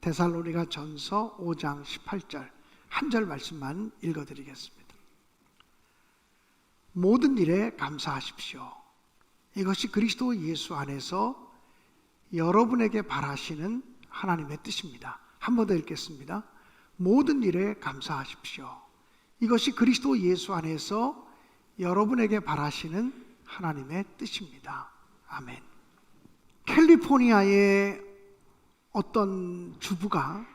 데살로니가 전서 5장 18절 한 절 말씀만 읽어드리겠습니다. 모든 일에 감사하십시오. 이것이 그리스도 예수 안에서 여러분에게 바라시는 하나님의 뜻입니다. 한 번 더 읽겠습니다. 모든 일에 감사하십시오. 이것이 그리스도 예수 안에서 여러분에게 바라시는 하나님의 뜻입니다. 아멘. 캘리포니아의 어떤 주부가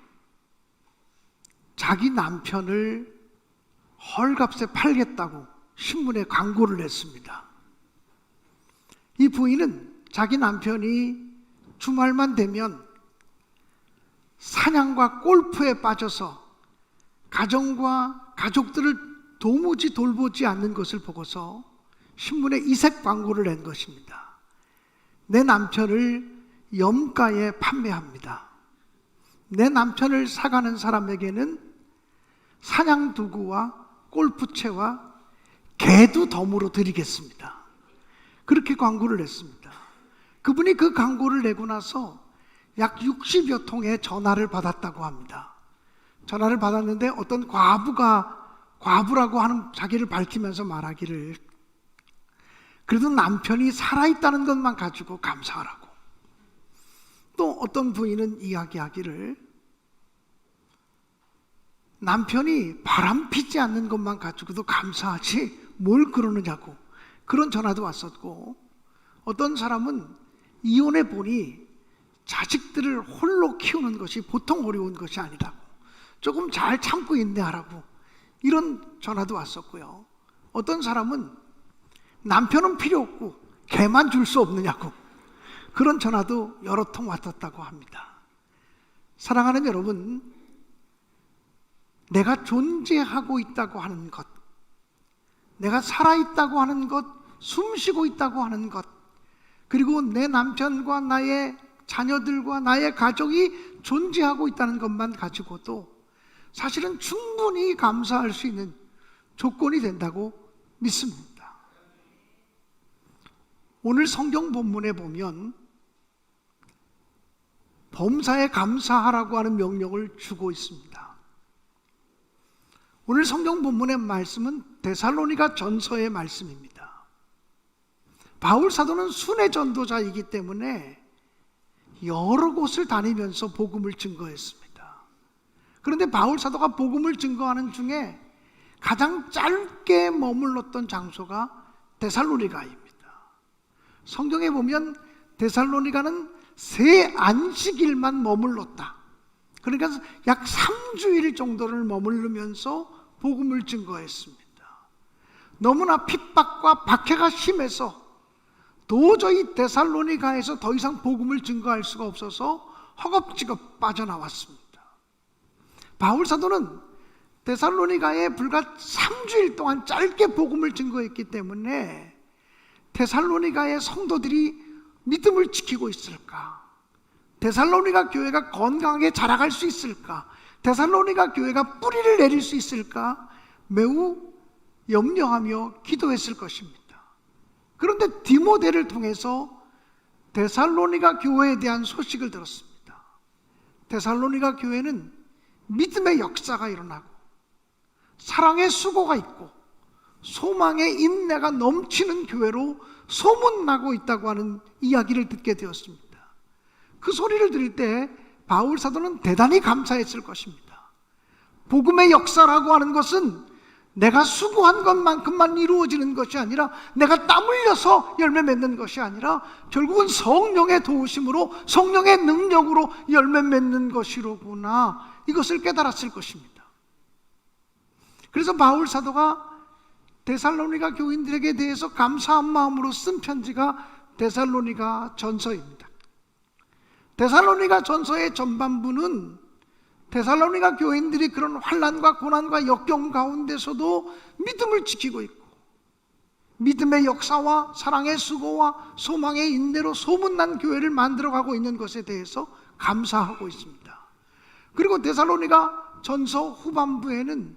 자기 남편을 헐값에 팔겠다고 신문에 광고를 냈습니다. 이 부인은 자기 남편이 주말만 되면 사냥과 골프에 빠져서 가정과 가족들을 도무지 돌보지 않는 것을 보고서 신문에 이색 광고를 낸 것입니다. 내 남편을 염가에 판매합니다. 내 남편을 사가는 사람에게는 사냥도구와 골프채와 개도 덤으로 드리겠습니다. 그렇게 광고를 냈습니다. 그분이 그 광고를 내고 나서 약 60여 통의 전화를 받았다고 합니다. 전화를 받았는데 어떤 과부라고 하는 자기를 밝히면서 말하기를 그래도 남편이 살아있다는 것만 가지고 감사하라고. 또 어떤 부인은 이야기하기를 남편이 바람피지 않는 것만 가지고도 감사하지 뭘 그러느냐고 그런 전화도 왔었고, 어떤 사람은 이혼해 보니 자식들을 홀로 키우는 것이 보통 어려운 것이 아니라고, 조금 잘 참고 인내하라고 이런 전화도 왔었고요. 어떤 사람은 남편은 필요 없고 개만 줄 수 없느냐고 그런 전화도 여러 통 왔었다고 합니다. 사랑하는 여러분, 내가 존재하고 있다고 하는 것, 내가 살아있다고 하는 것, 숨쉬고 있다고 하는 것, 그리고 내 남편과 나의 자녀들과 나의 가족이 존재하고 있다는 것만 가지고도 사실은 충분히 감사할 수 있는 조건이 된다고 믿습니다. 오늘 성경 본문에 보면 범사에 감사하라고 하는 명령을 주고 있습니다. 오늘 성경 본문의 말씀은 데살로니가 전서의 말씀입니다. 바울 사도는 순회 전도자이기 때문에 여러 곳을 다니면서 복음을 증거했습니다. 그런데 바울 사도가 복음을 증거하는 중에 가장 짧게 머물렀던 장소가 데살로니가입니다. 성경에 보면 데살로니가는 3 안식일만 머물렀다. 그러니까 약 3주일 정도를 머무르면서 복음을 증거했습니다. 너무나 핍박과 박해가 심해서 도저히 데살로니가에서 더 이상 복음을 증거할 수가 없어서 허겁지겁 빠져나왔습니다. 바울 사도는 데살로니가에 불과 3주일 동안 짧게 복음을 증거했기 때문에 데살로니가의 성도들이 믿음을 지키고 있을까? 데살로니가 교회가 건강하게 자라갈 수 있을까? 데살로니가 교회가 뿌리를 내릴 수 있을까? 매우 염려하며 기도했을 것입니다. 그런데 디모데를 통해서 데살로니가 교회에 대한 소식을 들었습니다. 데살로니가 교회는 믿음의 역사가 일어나고 사랑의 수고가 있고 소망의 인내가 넘치는 교회로 소문나고 있다고 하는 이야기를 듣게 되었습니다. 그 소리를 들을 때 바울 사도는 대단히 감사했을 것입니다. 복음의 역사라고 하는 것은 내가 수고한 것만큼만 이루어지는 것이 아니라, 내가 땀 흘려서 열매 맺는 것이 아니라 결국은 성령의 도우심으로, 성령의 능력으로 열매 맺는 것이로구나, 이것을 깨달았을 것입니다. 그래서 바울 사도가 데살로니가 교인들에게 대해서 감사한 마음으로 쓴 편지가 데살로니가 전서입니다. 데살로니가 전서의 전반부는 데살로니가 교인들이 그런 환난과 고난과 역경 가운데서도 믿음을 지키고 있고 믿음의 역사와 사랑의 수고와 소망의 인내로 소문난 교회를 만들어가고 있는 것에 대해서 감사하고 있습니다. 그리고 데살로니가 전서 후반부에는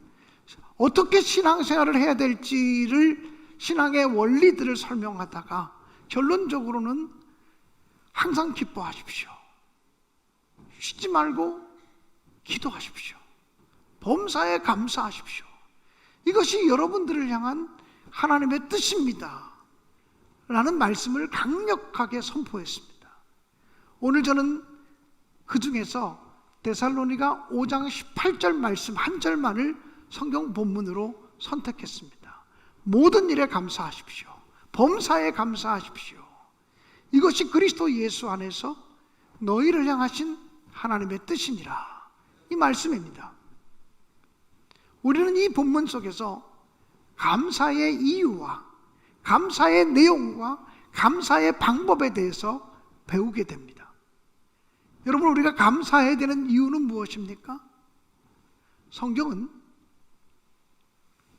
어떻게 신앙생활을 해야 될지를, 신앙의 원리들을 설명하다가 결론적으로는 항상 기뻐하십시오. 쉬지 말고 기도하십시오. 범사에 감사하십시오. 이것이 여러분들을 향한 하나님의 뜻입니다 라는 말씀을 강력하게 선포했습니다. 오늘 저는 그 중에서 데살로니가 5장 18절 말씀 한 절만을 성경 본문으로 선택했습니다. 모든 일에 감사하십시오. 범사에 감사하십시오. 이것이 그리스도 예수 안에서 너희를 향하신 하나님의 뜻이니라. 이 말씀입니다. 우리는 이 본문 속에서 감사의 이유와 감사의 내용과 감사의 방법에 대해서 배우게 됩니다. 여러분, 우리가 감사해야 되는 이유는 무엇입니까? 성경은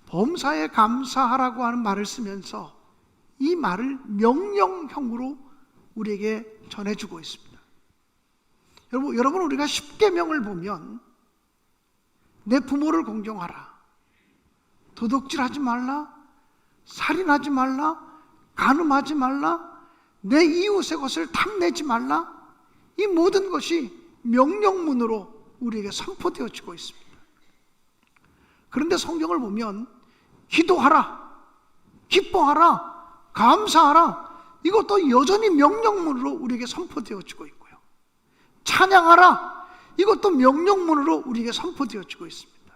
범사에 감사하라고 하는 말을 쓰면서 이 말을 명령형으로 우리에게 전해주고 있습니다. 여러분, 우리가 십계명을 보면 내 부모를 공경하라, 도둑질하지 말라, 살인하지 말라, 간음하지 말라, 내 이웃의 것을 탐내지 말라, 이 모든 것이 명령문으로 우리에게 선포되어지고 있습니다. 그런데 성경을 보면 기도하라, 기뻐하라, 감사하라, 이것도 여전히 명령문으로 우리에게 선포되어지고 있고요. 찬양하라, 이것도 명령문으로 우리에게 선포되어지고 있습니다.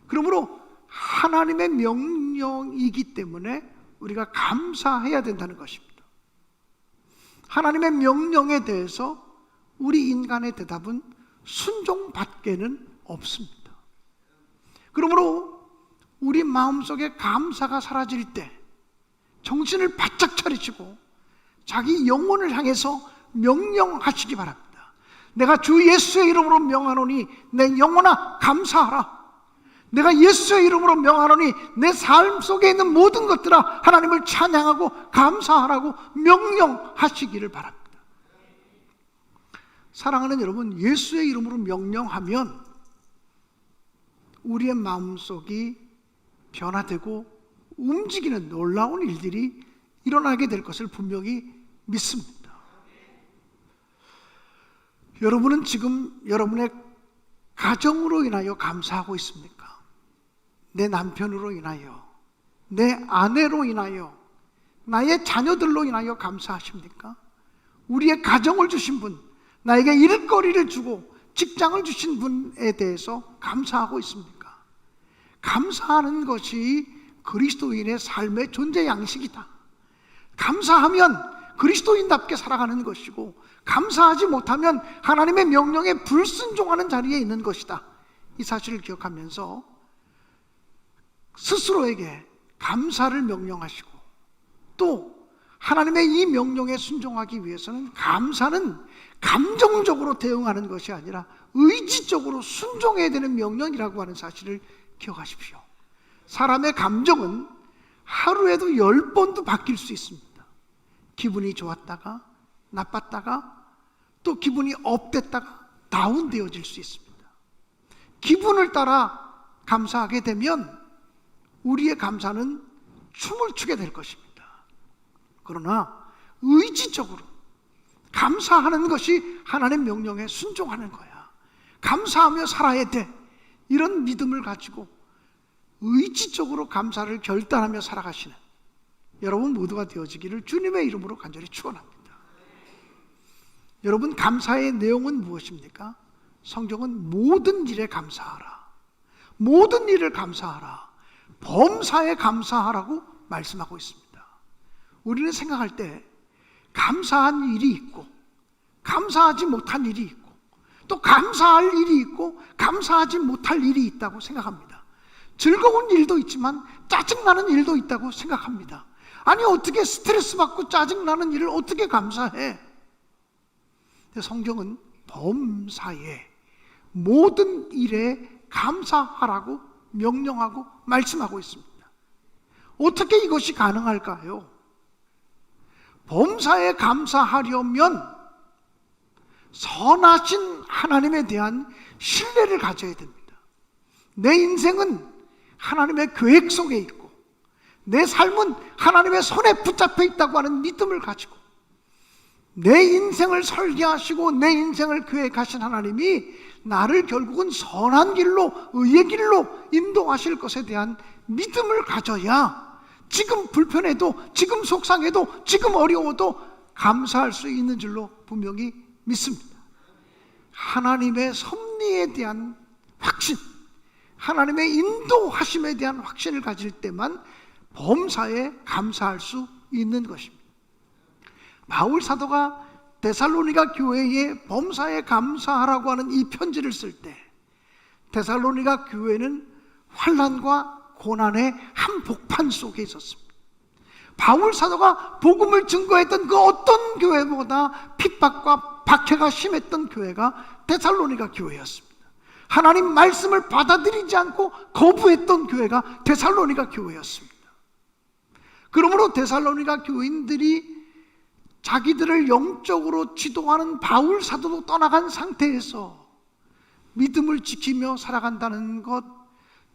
그러므로 하나님의 명령이기 때문에 우리가 감사해야 된다는 것입니다. 하나님의 명령에 대해서 우리 인간의 대답은 순종받게는 없습니다. 그러므로 우리 마음속에 감사가 사라질 때 정신을 바짝 차리시고 자기 영혼을 향해서 명령하시기 바랍니다. 내가 주 예수의 이름으로 명하노니 내 영혼아 감사하라. 내가 예수의 이름으로 명하노니 내 삶 속에 있는 모든 것들아 하나님을 찬양하고 감사하라고 명령하시기를 바랍니다. 사랑하는 여러분, 예수의 이름으로 명령하면 우리의 마음속이 변화되고 움직이는 놀라운 일들이 일어나게 될 것을 분명히 믿습니다. 여러분은 지금 여러분의 가정으로 인하여 감사하고 있습니까? 내 남편으로 인하여, 내 아내로 인하여, 나의 자녀들로 인하여 감사하십니까? 우리의 가정을 주신 분, 나에게 일거리를 주고 직장을 주신 분에 대해서 감사하고 있습니까? 감사하는 것이 그리스도인의 삶의 존재 양식이다. 감사하면 그리스도인답게 살아가는 것이고, 감사하지 못하면 하나님의 명령에 불순종하는 자리에 있는 것이다. 이 사실을 기억하면서 스스로에게 감사를 명령하시고, 또 하나님의 이 명령에 순종하기 위해서는 감사는 감정적으로 대응하는 것이 아니라 의지적으로 순종해야 되는 명령이라고 하는 사실을 기억하십시오. 사람의 감정은 하루에도 10번도 바뀔 수 있습니다. 기분이 좋았다가 나빴다가 또 기분이 업됐다가 다운되어질 수 있습니다. 기분을 따라 감사하게 되면 우리의 감사는 춤을 추게 될 것입니다. 그러나 의지적으로 감사하는 것이 하나님의 명령에 순종하는 거야. 감사하며 살아야 돼. 이런 믿음을 가지고 의지적으로 감사를 결단하며 살아가시는 여러분 모두가 되어지기를 주님의 이름으로 간절히 축원합니다. 여러분, 감사의 내용은 무엇입니까? 성경은 모든 일에 감사하라, 모든 일을 감사하라, 범사에 감사하라고 말씀하고 있습니다. 우리는 생각할 때 감사한 일이 있고 감사하지 못한 일이 있고 또 감사할 일이 있고 감사하지 못할 일이 있다고 생각합니다. 즐거운 일도 있지만 짜증나는 일도 있다고 생각합니다. 아니, 어떻게 스트레스 받고 짜증나는 일을 어떻게 감사해? 성경은 범사에 모든 일에 감사하라고 명령하고 말씀하고 있습니다. 어떻게 이것이 가능할까요? 범사에 감사하려면 선하신 하나님에 대한 신뢰를 가져야 됩니다. 내 인생은 하나님의 계획 속에 있고 내 삶은 하나님의 손에 붙잡혀 있다고 하는 믿음을 가지고 내 인생을 설계하시고 내 인생을 계획하신 하나님이 나를 결국은 선한 길로, 의의 길로 인도하실 것에 대한 믿음을 가져야 지금 불편해도, 지금 속상해도, 지금 어려워도 감사할 수 있는 줄로 분명히 믿습니다. 하나님의 섭리에 대한 확신, 하나님의 인도하심에 대한 확신을 가질 때만 범사에 감사할 수 있는 것입니다. 바울 사도가 데살로니가 교회에 범사에 감사하라고 하는 이 편지를 쓸 때 데살로니가 교회는 환난과 고난의 한복판 속에 있었습니다. 바울 사도가 복음을 증거했던 그 어떤 교회보다 핍박과 박해가 심했던 교회가 데살로니가 교회였습니다. 하나님 말씀을 받아들이지 않고 거부했던 교회가 데살로니가 교회였습니다. 그러므로 데살로니가 교인들이 자기들을 영적으로 지도하는 바울 사도도 떠나간 상태에서 믿음을 지키며 살아간다는 것,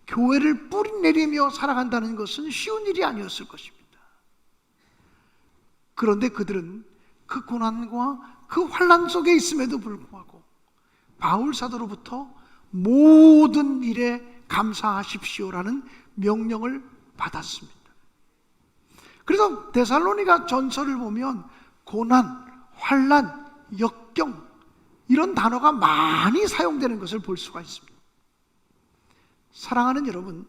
교회를 뿌리내리며 살아간다는 것은 쉬운 일이 아니었을 것입니다. 그런데 그들은 그 고난과 그 환난 속에 있음에도 불구하고 바울 사도로부터 모든 일에 감사하십시오라는 명령을 받았습니다. 그래서 데살로니가 전서를 보면 고난, 환난, 역경 이런 단어가 많이 사용되는 것을 볼 수가 있습니다. 사랑하는 여러분,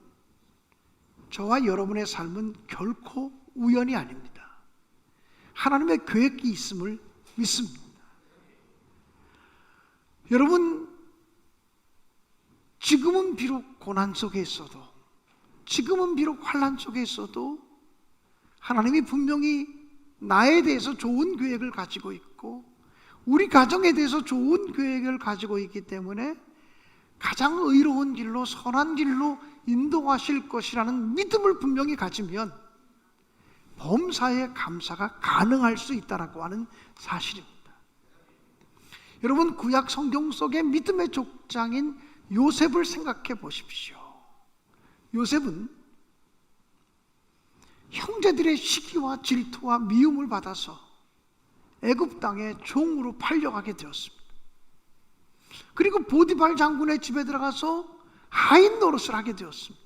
저와 여러분의 삶은 결코 우연이 아닙니다. 하나님의 계획이 있음을 믿습니다. 여러분, 지금은 비록 고난 속에 있어도, 지금은 비록 환난 속에 있어도 하나님이 분명히 나에 대해서 좋은 계획을 가지고 있고 우리 가정에 대해서 좋은 계획을 가지고 있기 때문에 가장 의로운 길로, 선한 길로 인도하실 것이라는 믿음을 분명히 가지면 범사에 감사가 가능할 수 있다고 하는 사실입니다. 여러분, 구약 성경 속의 믿음의 족장인 요셉을 생각해 보십시오. 요셉은 형제들의 시기와 질투와 미움을 받아서 애굽 땅에 종으로 팔려가게 되었습니다. 그리고 보디발 장군의 집에 들어가서 하인 노릇을 하게 되었습니다.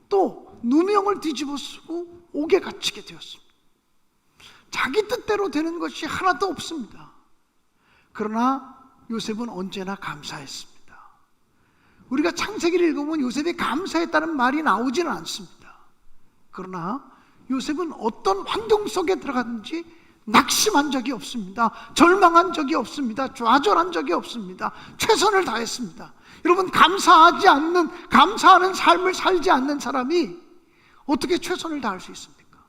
또 누명을 뒤집어 쓰고 옥에 갇히게 되었습니다. 자기 뜻대로 되는 것이 하나도 없습니다. 그러나 요셉은 언제나 감사했습니다. 우리가 창세기를 읽어보면 요셉이 감사했다는 말이 나오지는 않습니다. 그러나 요셉은 어떤 환경 속에 들어갔는지 낙심한 적이 없습니다. 절망한 적이 없습니다. 좌절한 적이 없습니다. 최선을 다했습니다. 여러분, 감사하는 삶을 살지 않는 사람이 어떻게 최선을 다할 수 있습니까?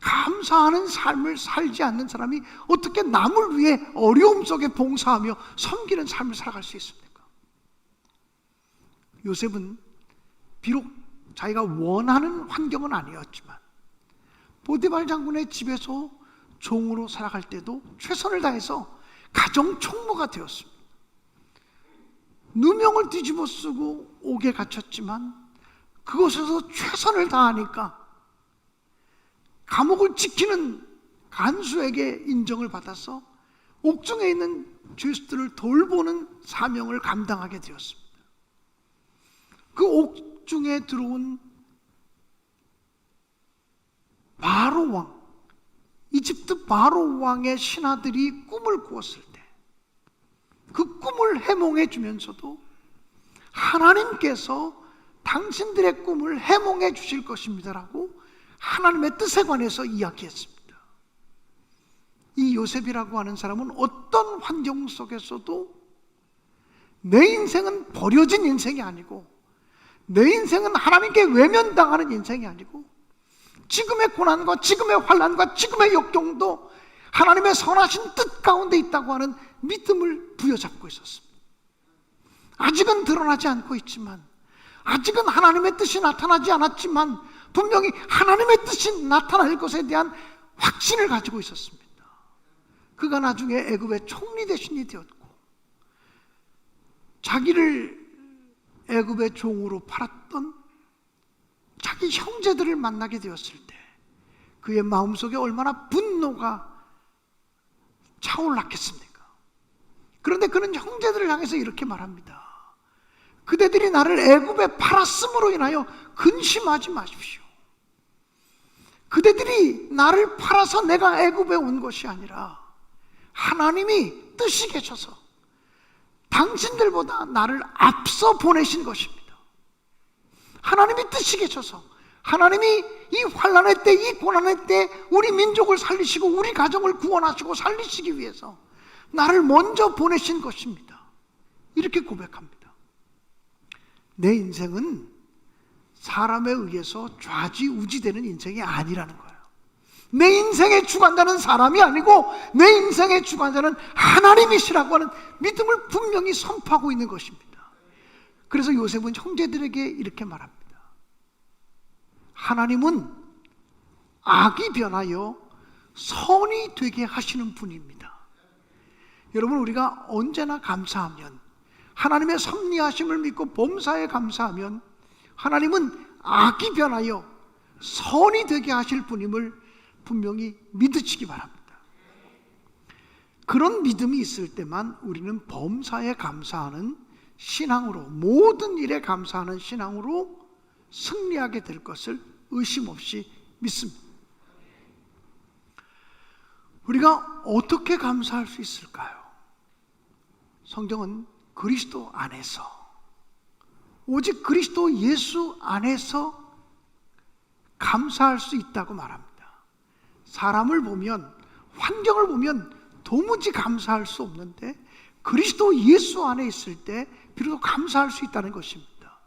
감사하는 삶을 살지 않는 사람이 어떻게 남을 위해 어려움 속에 봉사하며 섬기는 삶을 살아갈 수 있습니까? 요셉은 비록 자기가 원하는 환경은 아니었지만 보디발 장군의 집에서 종으로 살아갈 때도 최선을 다해서 가정 총무가 되었습니다. 누명을 뒤집어 쓰고 옥에 갇혔지만 그곳에서 최선을 다하니까 감옥을 지키는 간수에게 인정을 받아서 옥중에 있는 죄수들을 돌보는 사명을 감당하게 되었습니다. 그 옥중에 들어온 바로 왕, 이집트 바로 왕의 신하들이 꿈을 꾸었을 때 그 꿈을 해몽해 주면서도 하나님께서 당신들의 꿈을 해몽해 주실 것입니다라고 하나님의 뜻에 관해서 이야기했습니다. 이 요셉이라고 하는 사람은 어떤 환경 속에서도 내 인생은 버려진 인생이 아니고 내 인생은 하나님께 외면당하는 인생이 아니고 지금의 고난과 지금의 환난과 지금의 역경도 하나님의 선하신 뜻 가운데 있다고 하는 믿음을 부여잡고 있었습니다. 아직은 드러나지 않고 있지만, 아직은 하나님의 뜻이 나타나지 않았지만 분명히 하나님의 뜻이 나타날 것에 대한 확신을 가지고 있었습니다. 그가 나중에 애굽의 총리 대신이 되었고 자기를 애굽의 종으로 팔았던 자기 형제들을 만나게 되었을 때 그의 마음속에 얼마나 분노가 차올랐겠습니까? 그런데 그는 형제들을 향해서 이렇게 말합니다. 그대들이 나를 애굽에 팔았음으로 인하여 근심하지 마십시오. 그대들이 나를 팔아서 내가 애굽에 온 것이 아니라 하나님이 뜻이 계셔서 당신들보다 나를 앞서 보내신 것입니다. 하나님이 뜻이 계셔서 하나님이 이 환난의 때, 이 고난의 때 우리 민족을 살리시고 우리 가정을 구원하시고 살리시기 위해서 나를 먼저 보내신 것입니다. 이렇게 고백합니다. 내 인생은 사람에 의해서 좌지우지되는 인생이 아니라는 거예요. 내 인생의 주관자는 사람이 아니고 내 인생의 주관자는 하나님이시라고 하는 믿음을 분명히 선포하고 있는 것입니다. 그래서 요셉은 형제들에게 이렇게 말합니다. 하나님은 악이 변하여 선이 되게 하시는 분입니다. 여러분, 우리가 언제나 감사하면, 하나님의 섭리하심을 믿고 범사에 감사하면 하나님은 악이 변하여 선이 되게 하실 분임을 분명히 믿으시기 바랍니다. 그런 믿음이 있을 때만 우리는 범사에 감사하는 신앙으로, 모든 일에 감사하는 신앙으로 승리하게 될 것을 의심 없이 믿습니다. 우리가 어떻게 감사할 수 있을까요? 성경은 그리스도 안에서, 오직 그리스도 예수 안에서 감사할 수 있다고 말합니다. 사람을 보면, 환경을 보면 도무지 감사할 수 없는데 그리스도 예수 안에 있을 때 비로소 감사할 수 있다는 것입니다.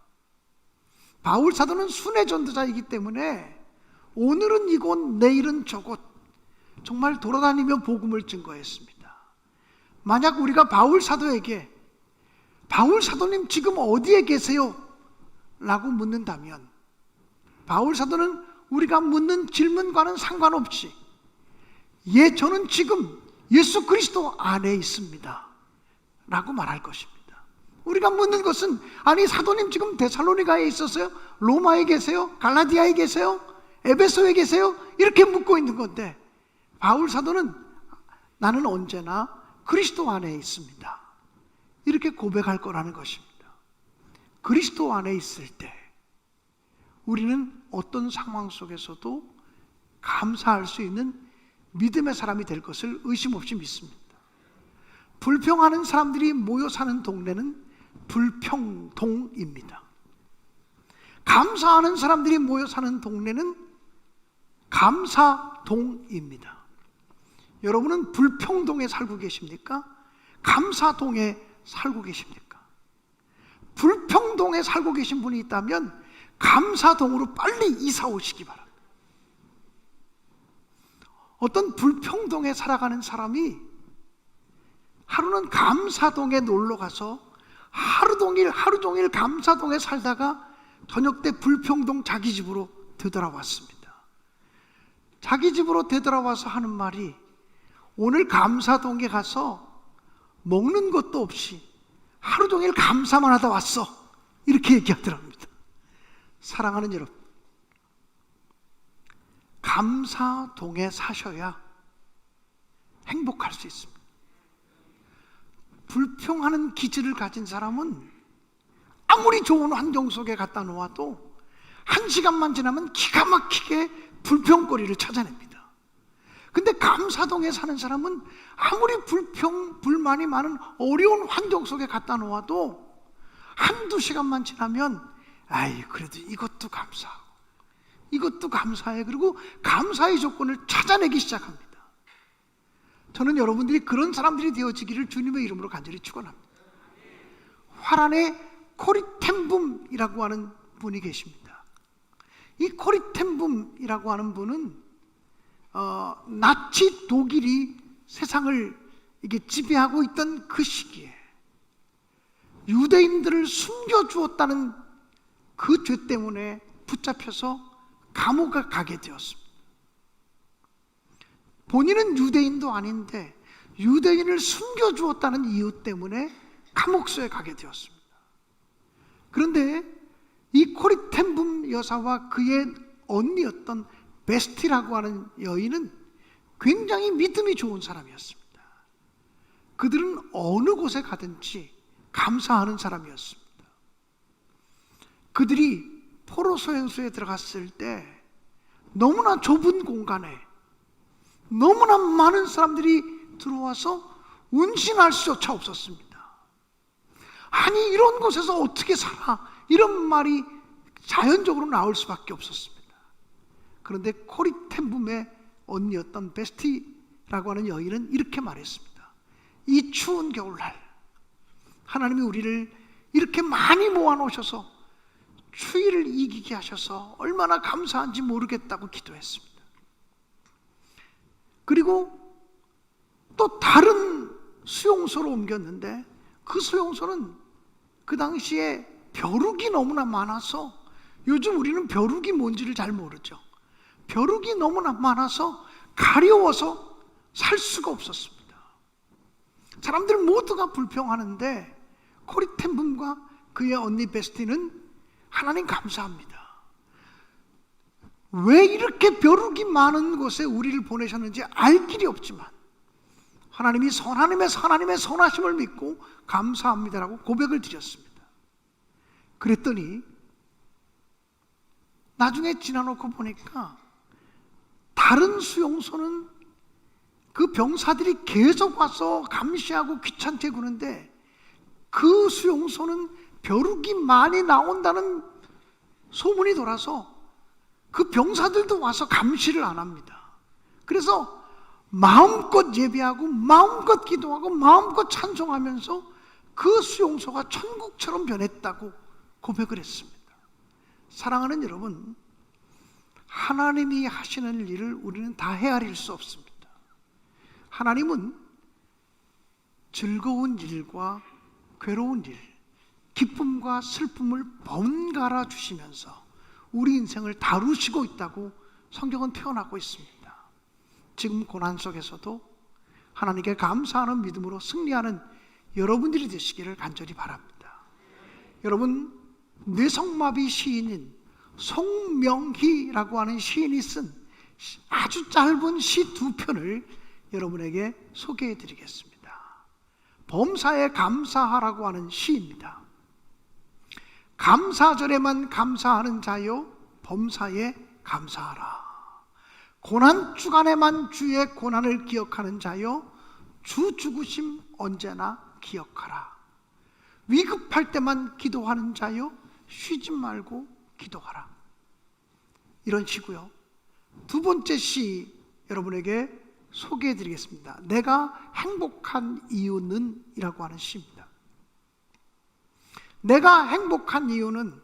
바울 사도는 순회 전도자이기 때문에 오늘은 이곳, 내일은 저곳 정말 돌아다니며 복음을 증거했습니다. 만약 우리가 바울 사도에게 바울 사도님 지금 어디에 계세요? 라고 묻는다면 바울 사도는 우리가 묻는 질문과는 상관없이 예, 저는 지금 예수 그리스도 안에 있습니다 라고 말할 것입니다. 우리가 묻는 것은 아니 사도님 지금 데살로니가에 있었어요? 로마에 계세요? 갈라디아에 계세요? 에베소에 계세요? 이렇게 묻고 있는 건데 바울 사도는 나는 언제나 그리스도 안에 있습니다 이렇게 고백할 거라는 것입니다. 그리스도 안에 있을 때 우리는 어떤 상황 속에서도 감사할 수 있는 믿음의 사람이 될 것을 의심 없이 믿습니다. 불평하는 사람들이 모여 사는 동네는 불평동입니다. 감사하는 사람들이 모여 사는 동네는 감사동입니다. 여러분은 불평동에 살고 계십니까? 감사동에 살고 계십니까? 불평동에 살고 계신 분이 있다면 감사동으로 빨리 이사 오시기 바랍니다. 어떤 불평동에 살아가는 사람이 하루는 감사동에 놀러 가서 하루 종일 감사동에 살다가 저녁 때 불평동 자기 집으로 되돌아왔습니다. 자기 집으로 되돌아와서 하는 말이 오늘 감사동에 가서 먹는 것도 없이 하루 종일 감사만 하다 왔어 이렇게 얘기하더랍니다. 사랑하는 여러분, 감사동에 사셔야 행복할 수 있습니다. 불평하는 기질을 가진 사람은 아무리 좋은 환경 속에 갖다 놓아도 한 시간만 지나면 기가 막히게 불평거리를 찾아냅니다. 근데 감사동에 사는 사람은 아무리 불만이 많은 어려운 환경 속에 갖다 놓아도 한두 시간만 지나면 아이 그래도 이것도 감사하고 이것도 감사해, 그리고 감사의 조건을 찾아내기 시작합니다. 저는 여러분들이 그런 사람들이 되어지기를 주님의 이름으로 간절히 축원합니다. 화란의 코리템붐이라고 하는 분이 계십니다. 이 코리템붐이라고 하는 분은 나치 독일이 세상을 이게 지배하고 있던 그 시기에 유대인들을 숨겨주었다는 그 죄 때문에 붙잡혀서 감옥에 가게 되었습니다. 본인은 유대인도 아닌데 유대인을 숨겨주었다는 이유 때문에 감옥소에 가게 되었습니다. 그런데 이 코리템붐 여사와 그의 언니였던 베스티라고 하는 여인은 굉장히 믿음이 좋은 사람이었습니다. 그들은 어느 곳에 가든지 감사하는 사람이었습니다. 그들이 포로 소행소에 들어갔을 때 너무나 좁은 공간에 너무나 많은 사람들이 들어와서 운신할 수조차 없었습니다. 아니, 이런 곳에서 어떻게 살아? 이런 말이 자연적으로 나올 수밖에 없었습니다. 그런데 코리템붐의 언니였던 베스티라고 하는 여인은 이렇게 말했습니다. 이 추운 겨울날 하나님이 우리를 이렇게 많이 모아놓으셔서 추위를 이기게 하셔서 얼마나 감사한지 모르겠다고 기도했습니다. 그리고 또 다른 수용소로 옮겼는데 그 수용소는 그 당시에 벼룩이 너무나 많아서, 요즘 우리는 벼룩이 뭔지를 잘 모르죠. 벼룩이 너무나 많아서 가려워서 살 수가 없었습니다. 사람들 모두가 불평하는데 코리템붐과 그의 언니 베스티는 하나님 감사합니다. 왜 이렇게 벼룩이 많은 곳에 우리를 보내셨는지 알 길이 없지만 하나님의 선하심을 믿고 감사합니다라고 고백을 드렸습니다. 그랬더니 나중에 지나놓고 보니까 다른 수용소는 그 병사들이 계속 와서 감시하고 귀찮게 구는데 그 수용소는 벼룩이 많이 나온다는 소문이 돌아서 그 병사들도 와서 감시를 안 합니다. 그래서 마음껏 예배하고 마음껏 기도하고 마음껏 찬송하면서 그 수용소가 천국처럼 변했다고 고백을 했습니다. 사랑하는 여러분, 하나님이 하시는 일을 우리는 다 헤아릴 수 없습니다. 하나님은 즐거운 일과 괴로운 일, 기쁨과 슬픔을 번갈아 주시면서 우리 인생을 다루시고 있다고 성경은 표현하고 있습니다. 지금 고난 속에서도 하나님께 감사하는 믿음으로 승리하는 여러분들이 되시기를 간절히 바랍니다. 여러분, 뇌성마비 시인인 송명희라고 하는 시인이 쓴 아주 짧은 시 2편을 여러분에게 소개해 드리겠습니다. 범사에 감사하라고 하는 시입니다. 감사절에만 감사하는 자요, 범사에 감사하라. 고난주간에만 주의 고난을 기억하는 자요, 주 죽으심 언제나 기억하라. 위급할 때만 기도하는 자요, 쉬지 말고 기도하라. 이런 시고요. 두 번째 시 여러분에게 소개해 드리겠습니다. 내가 행복한 이유는 이라고 하는 시입니다. 내가 행복한 이유는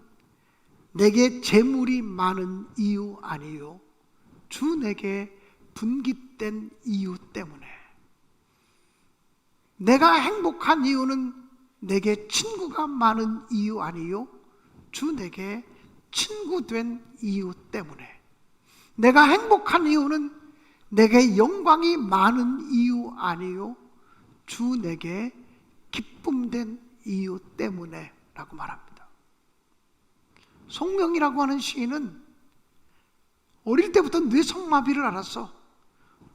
내게 재물이 많은 이유 아니요, 주 내게 분깃된 이유 때문에. 내가 행복한 이유는 내게 친구가 많은 이유 아니요, 주 내게 친구 된 이유 때문에. 내가 행복한 이유는 내게 영광이 많은 이유 아니요, 주 내게 기쁨된 이유 때문에 라고 말합니다. 송명이라고 하는 시인은 어릴 때부터 뇌성마비를 앓아서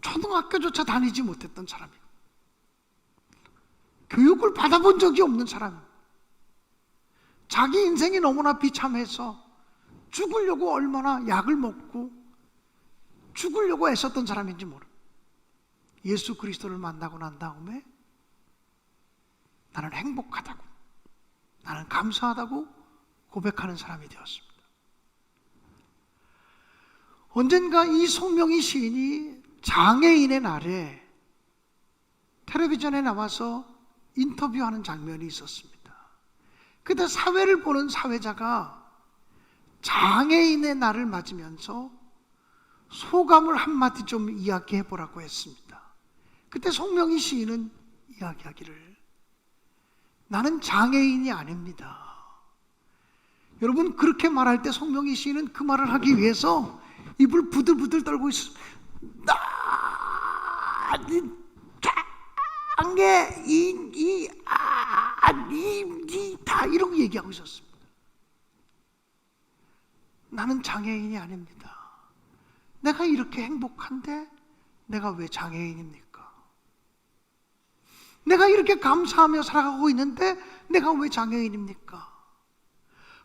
초등학교조차 다니지 못했던 사람이에요. 교육을 받아본 적이 없는 사람이에요. 자기 인생이 너무나 비참해서 죽으려고 얼마나 약을 먹고 죽으려고 애썼던 사람인지 모릅니다. 예수 그리스도를 만나고 난 다음에 나는 행복하다고, 나는 감사하다고 고백하는 사람이 되었습니다. 언젠가 이 송명희 시인이 장애인의 날에 텔레비전에 나와서 인터뷰하는 장면이 있었습니다. 그때 사회를 보는 사회자가 장애인의 날을 맞으면서 소감을 한마디 좀 이야기해 보라고 했습니다. 그때 송명희 시인은 이야기하기를, 나는 장애인이 아닙니다. 여러분, 그렇게 말할 때 송명희 시인은 그 말을 하기 위해서 입을 부들부들 떨고 있습니다. 장애, 다 이러고 얘기하고 있었습니다. 나는 장애인이 아닙니다. 내가 이렇게 행복한데 내가 왜 장애인입니까? 내가 이렇게 감사하며 살아가고 있는데 내가 왜 장애인입니까?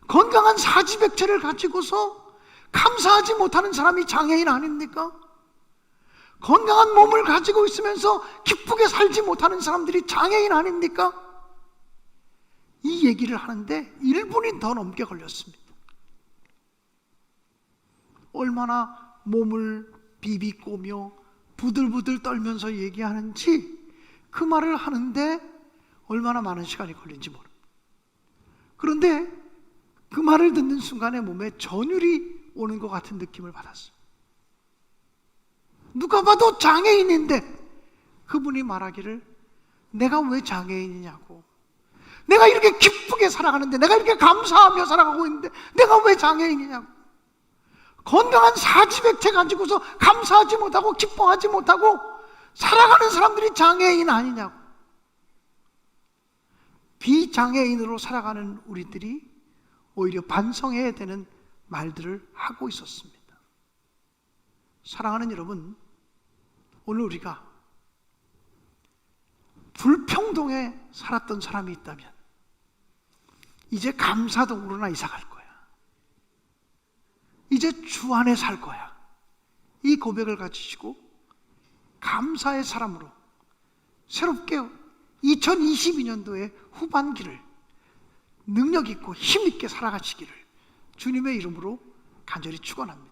건강한 사지백체를 가지고서 감사하지 못하는 사람이 장애인 아닙니까? 건강한 몸을 가지고 있으면서 기쁘게 살지 못하는 사람들이 장애인 아닙니까? 이 얘기를 하는데 1분이 더 넘게 걸렸습니다. 얼마나 몸을 비비꼬며 부들부들 떨면서 얘기하는지 그 말을 하는데 얼마나 많은 시간이 걸린지 모릅니다. 그런데 그 말을 듣는 순간에 몸에 전율이 오는 것 같은 느낌을 받았어요. 누가 봐도 장애인인데 그분이 말하기를 내가 왜 장애인이냐고, 내가 이렇게 기쁘게 살아가는데, 내가 이렇게 감사하며 살아가고 있는데 내가 왜 장애인이냐고, 건강한 사지백체 가지고서 감사하지 못하고 기뻐하지 못하고 살아가는 사람들이 장애인 아니냐고. 비장애인으로 살아가는 우리들이 오히려 반성해야 되는 말들을 하고 있었습니다. 사랑하는 여러분, 오늘 우리가 불평동에 살았던 사람이 있다면 이제 감사동으로나 이사 갈 거야. 이제 주 안에 살 거야. 이 고백을 가지시고 감사의 사람으로 새롭게 2022년도의 후반기를 능력 있고 힘 있게 살아가시기를 주님의 이름으로 간절히 축원합니다.